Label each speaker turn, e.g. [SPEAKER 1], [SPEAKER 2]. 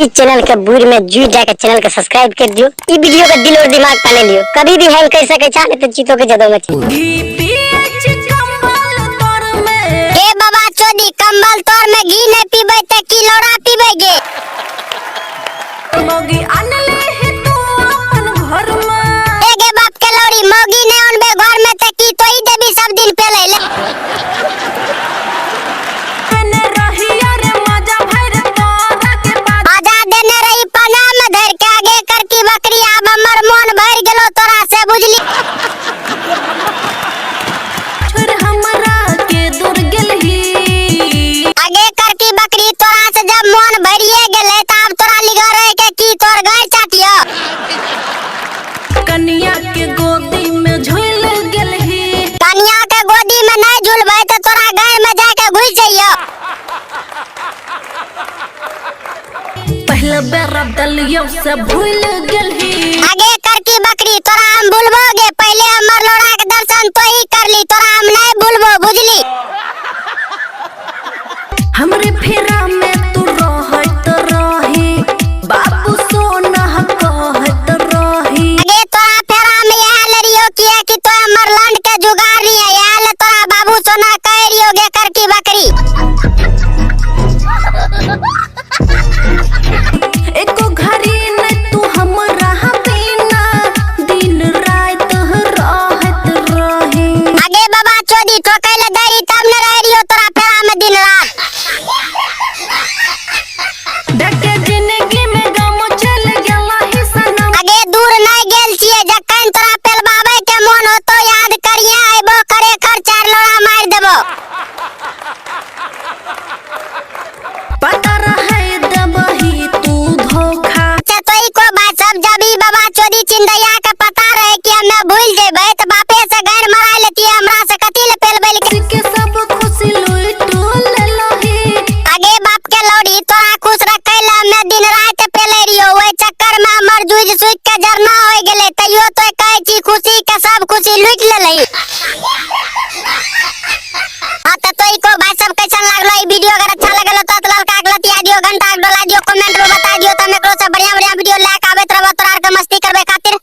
[SPEAKER 1] इस चैनल के बुर में जुट जाकर चैनल के सब्सक्राइब कर दियो। इस वीडियो का दिल और दिमाग पाले लियो, कभी भी हैंग कर सके चाहे तो चीतों के जदों में ए बाबा चोदी कंबल तोर में घी नहीं पीबे त की लोड़ा पीबे गे मोगी अनले है तू अपन घर में ए गे बाप के लोड़ी मोगी ने उनबे घर में त की तोई देबी सब दिन पहले ले ने रही रे मजा भर तोरा के बाद आजा देने रही पना में धर के आगे कर की बकरी अब हमर मन भर गेलो तोरा से बुझली छोर हमरा के दूर गेल ही आगे कर की बकरी तोरा से जब मन भरिए गेले तब तोरा लिगा रहे के की तोर घर चाटियो कन्या के गोदी में झूल गेल ही कन्या के गोदी में नहीं झूलबे त तोरा घर में जाके घुस जइयो
[SPEAKER 2] पहले बेर दलियो से भूल गेल ही
[SPEAKER 1] आगे कर की बकरी तोरा हम भूलबोगे पहले हमर लोड़ा के दर्शन तो ही कर ली तोरा हम नहीं भूलबो बुझली
[SPEAKER 2] हमरे फेरा में तू रहत रही बाबू सोना कहत रही
[SPEAKER 1] आगे तोरा फेरा में यह लड़ियो किया कि तो हमर लंड के जुगाड़ रही है यह ले तोरा बाबू सोना कह रियो गे कर की बकरी
[SPEAKER 2] एको घड़ी न तू हमरा बिना दिन रात रहत रही
[SPEAKER 1] आगे बाबा चोदी ठोकैले दरी तब न रह रियो तोरा फेरा में दिन रात
[SPEAKER 2] डके जिंदगी में गम चल गेला ही सनम
[SPEAKER 1] आगे दूर नहीं गेल छिए जखन तोरा पेलबाबे के मन होतो याद करिए आइबो करे खर चार लोड़ा मार देबो
[SPEAKER 2] पता रहे दबही तू धोखा
[SPEAKER 1] अच्छा तोई को बात सब जबी बाबा चोदी चिंदैया के पता रहे कि हमें भूल जेबे त बापे से घर मरा लेती हमरा से कथि ले पेलबे
[SPEAKER 2] के सब खुशी लूट लेलही
[SPEAKER 1] आगे बाप के लौड़ी तोरा खुश रखैला में दिन रात पेले रियो ओए चक्कर में हमर जुज सुत के जरना होय गेले तइयो तो कहै छी खुशी के सब खुशी लूट लेलही हां त तोई को भाई सब कैसन लागलो ई वीडियो अगर अच्छा लगलो तो ललका के लतिया दियो घंटा डोला दियो कमेंट में बता दियो त हम एकरो से बढ़िया बढ़िया वीडियो लाके आबैत रहबो तोरा के मस्ती करबे खातिर।